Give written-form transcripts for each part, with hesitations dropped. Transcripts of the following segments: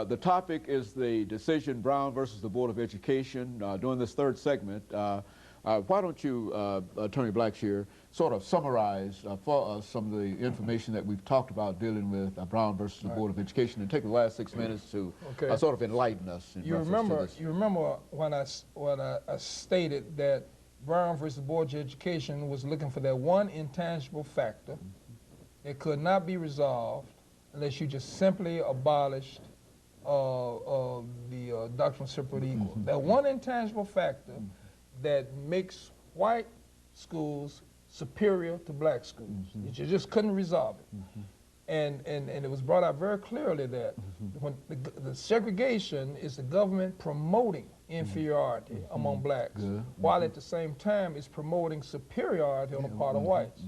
The topic is the decision Brown versus the Board of Education. During this third segment, why don't you, Attorney Blackshear, sort of summarize for us some of the information that we've talked about dealing with Brown versus the Board of Education, and take the last 6 minutes to sort of enlighten us. You remember when I stated that Brown versus the Board of Education was looking for that one intangible factor that could not be resolved unless you just simply abolished the doctrine of separate equal. That one intangible factor that makes white schools superior to black schools. You just couldn't resolve it. And it was brought out very clearly that when the segregation is the government promoting inferiority among blacks, while at the same time it's promoting superiority on the part of whites.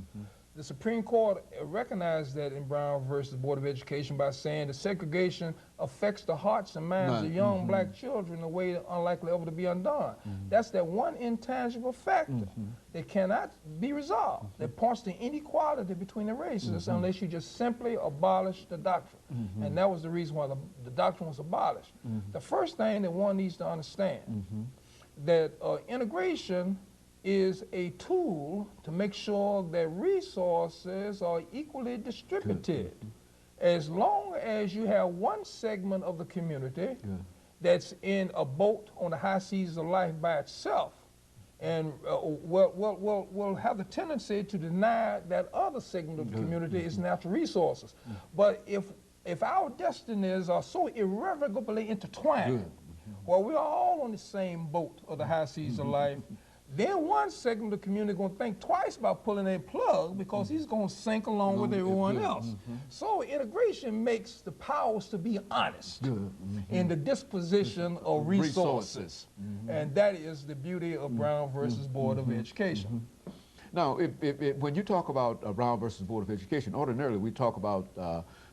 The Supreme Court recognized that in Brown versus the Board of Education by saying the segregation affects the hearts and minds of young black children in a way unlikely ever to be undone. That's that one intangible factor that cannot be resolved, that points to inequality between the races unless you just simply abolish the doctrine. And that was the reason why the doctrine was abolished. The first thing that one needs to understand that integration is a tool to make sure that resources are equally distributed. As long as you have one segment of the community that's in a boat on the high seas of life by itself, and will have the tendency to deny that other segment of the community its natural resources. But if our destinies are so irrevocably intertwined, where we're all on the same boat of the high seas of life, then one segment of the community is going to think twice about pulling a plug because he's going to sink along with everyone else. So integration makes the powers to be honest in the disposition of resources. And that is the beauty of Brown versus Board of Education. Now, when you talk about Brown versus Board of Education, ordinarily we talk about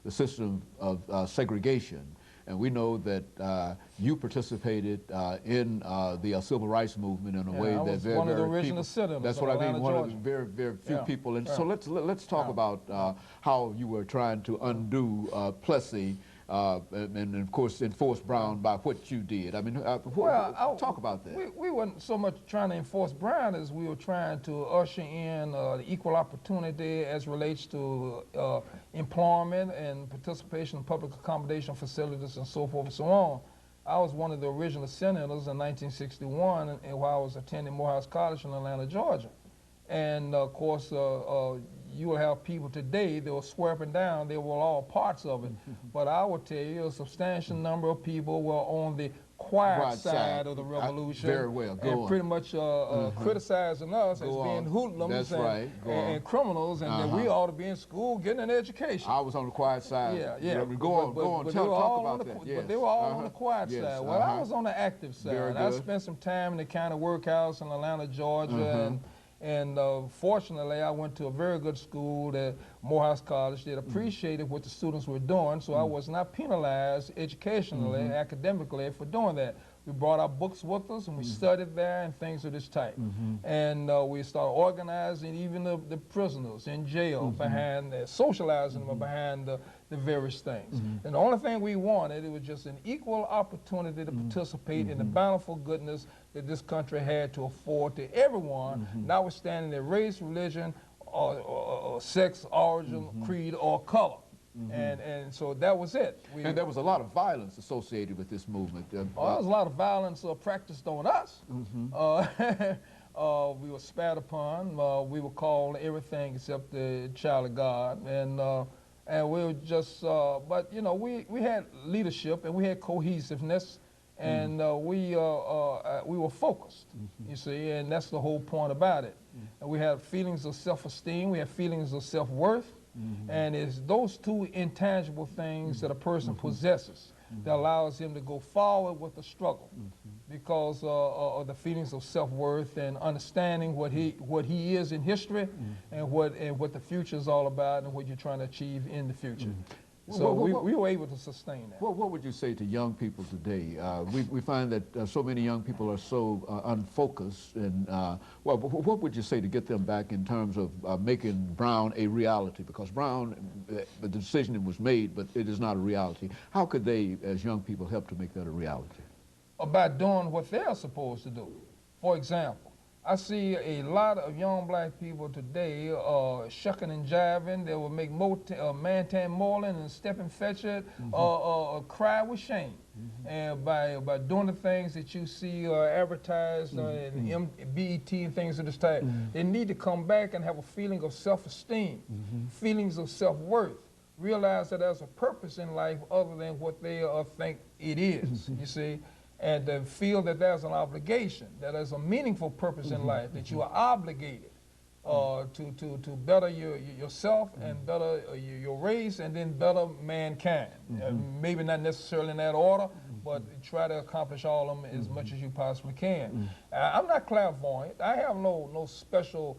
the system of segregation. And we know that you participated in the civil rights movement in a way that very, one of the very original citizens. That's what I mean. One of the very, very few people. And so let's talk about how you were trying to undo Plessy and of course enforce Brown by what you did. I mean, talk about that. We weren't so much trying to enforce Brown as we were trying to usher in the equal opportunity as relates to employment and participation in public accommodation facilities and so forth and so on. I was one of the original senators in 1961 and while I was attending Morehouse College in Atlanta, Georgia. And of course, you will have people today that will swear up and down they were all parts of it. But I will tell you a substantial number of people were on the quiet side of the revolution. Very well, and pretty much criticizing us as being hoodlums and criminals, and that we ought to be in school getting an education. I was on the quiet side. Go on, talk about that. But they were all on the quiet side. Well, I was on the active side. I spent some time in the county workhouse in Atlanta, Georgia, and fortunately, I went to a very good school at Morehouse College that appreciated what the students were doing, so I was not penalized educationally, academically for doing that. We brought our books with us and we studied there and things of this type. And we started organizing even the prisoners in jail behind, socializing them behind the various things. And the only thing we wanted, it was just an equal opportunity to participate in the bountiful goodness that this country had to afford to everyone, notwithstanding their race, religion, or sex, origin, creed, or color. And so that was it. And there was a lot of violence associated with this movement. There was a lot of violence practiced on us. We were spat upon. We were called everything except the child of God. And we were just, but you know, we had leadership and we had cohesiveness, and we were focused, you see, and that's the whole point about it. And we had feelings of self-esteem, we had feelings of self-worth, and it's those two intangible things that a person possesses that allows him to go forward with the struggle because of the feelings of self-worth and understanding what he is in history and what the future is all about and what you're trying to achieve in the future. So we were able to sustain that. What would you say to young people today? We find that so many young people are so unfocused, and well, what would you say to get them back in terms of making Brown a reality? Because Brown, the decision was made, but it is not a reality. How could they, as young people, help to make that a reality? By doing what they're supposed to do. For example, I see a lot of young black people today shucking and jiving. They will make man-tan moreland and step and fetch it, cry with shame. And by doing the things that you see advertised in BET and things of this type, they need to come back and have a feeling of self-esteem, feelings of self-worth. Realize that there's a purpose in life other than what they think it is, you see. And to feel that there's an obligation, that there's a meaningful purpose in life, that you are obligated to better yourself and better your race and then better mankind. Maybe not necessarily in that order, but try to accomplish all of them as much as you possibly can. I'm not clairvoyant. I have no special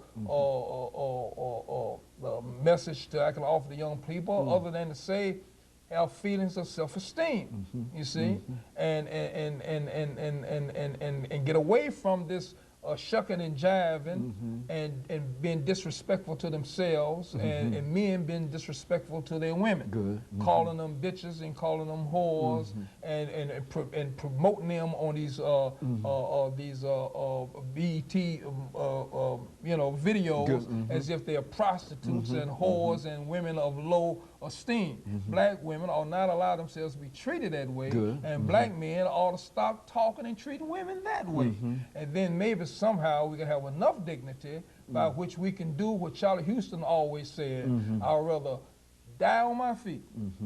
message that I can offer to young people other than to say, have feelings of self-esteem, you see, and get away from this shucking and jiving and being disrespectful to themselves and men being disrespectful to their women, calling them bitches and calling them whores and promoting them on these BET videos as if they are prostitutes and whores and women of low esteem. Black women ought not allow themselves to be treated that way, and black men ought to stop talking and treating women that way. And then maybe somehow we can have enough dignity by which we can do what Charlie Houston always said, I'd rather die on my feet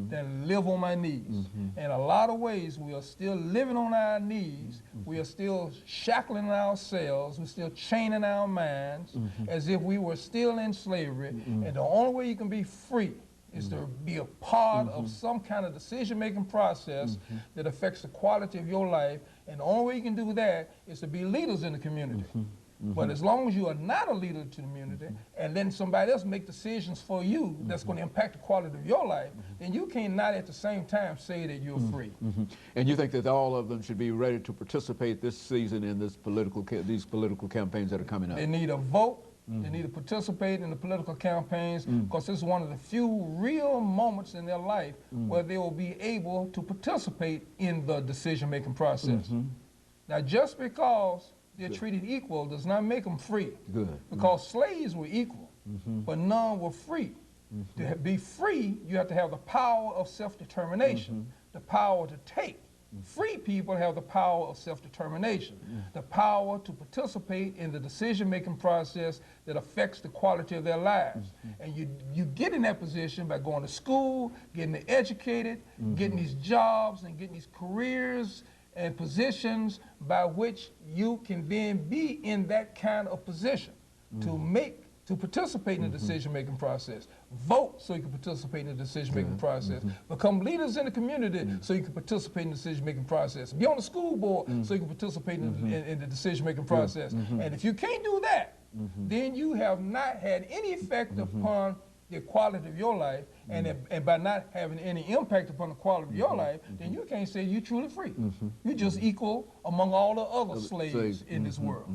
than live on my knees. In a lot of ways, we are still living on our knees. We are still shackling ourselves. We're still chaining our minds as if we were still in slavery. And the only way you can be free is to be a part of some kind of decision-making process that affects the quality of your life. And the only way you can do that is to be leaders in the community. But as long as you are not a leader to the community, and then somebody else make decisions for you that's going to impact the quality of your life, then you cannot at the same time say that you're free. And you think that all of them should be ready to participate this season in these political campaigns that are coming up? They need a vote. They need to participate in the political campaigns because this is one of the few real moments in their life where they will be able to participate in the decision-making process. Now, just because they're treated equal does not make them free. Because slaves were equal, but none were free. To be free, you have to have the power of self-determination, the power to take. Free people have the power of self-determination, the power to participate in the decision-making process that affects the quality of their lives. And you get in that position by going to school, getting educated, getting these jobs and getting these careers and positions by which you can then be in that kind of position to participate in the decision-making process. Vote so you can participate in the decision-making process. Become leaders in the community so you can participate in the decision-making process. Be on the school board so you can participate in the decision-making process. And if you can't do that, then you have not had any effect upon the quality of your life, and by not having any impact upon the quality of your life, then you can't say you're truly free. You're just equal among all the other slaves in this world.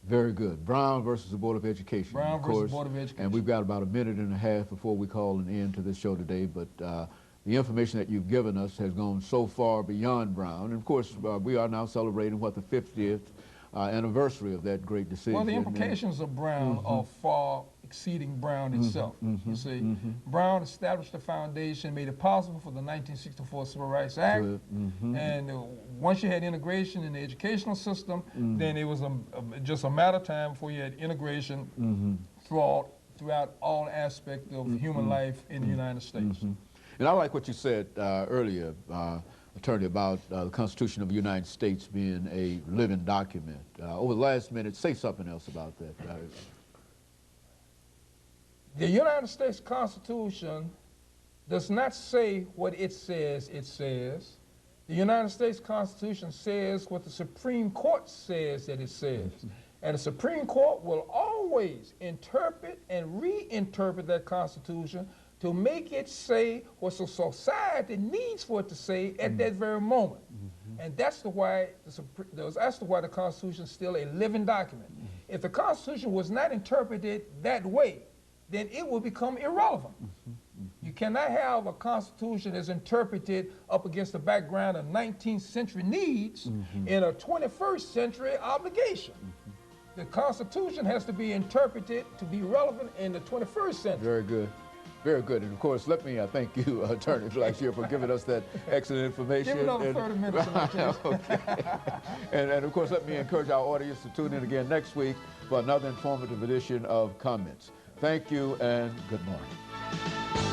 Very good. Brown versus the Board of Education. Brown versus Board of Education. And we've got about a minute and a half before we call an end to this show today, but the information that you've given us has gone so far beyond Brown. And of course, we are now celebrating, what, the 50th anniversary of that great decision. Well, the implications of Brown are far exceeding Brown itself. You see, Brown established the foundation, made it possible for the 1964 Civil Rights Act, and once you had integration in the educational system, then it was just a matter of time before you had integration throughout all aspects of human life in the United States. And I like what you said earlier, Attorney, about the Constitution of the United States being a living document. Over the last minute, say something else about that. The United States Constitution does not say what it says it says. The United States Constitution says what the Supreme Court says that it says. And the Supreme Court will always interpret and reinterpret that Constitution to make it say what society needs for it to say at that very moment. And that's why the Constitution is still a living document. If the Constitution was not interpreted that way, then it will become irrelevant. You cannot have a Constitution that's interpreted up against the background of 19th century needs in a 21st century obligation. The Constitution has to be interpreted to be relevant in the 21st century. Very good. Very good. And of course, let me thank you, Attorney Blackshear, for giving us that excellent information. Give me another 30 minutes in my case. Okay. And of course, let me encourage our audience to tune in again next week for another informative edition of Comments. Thank you and good morning.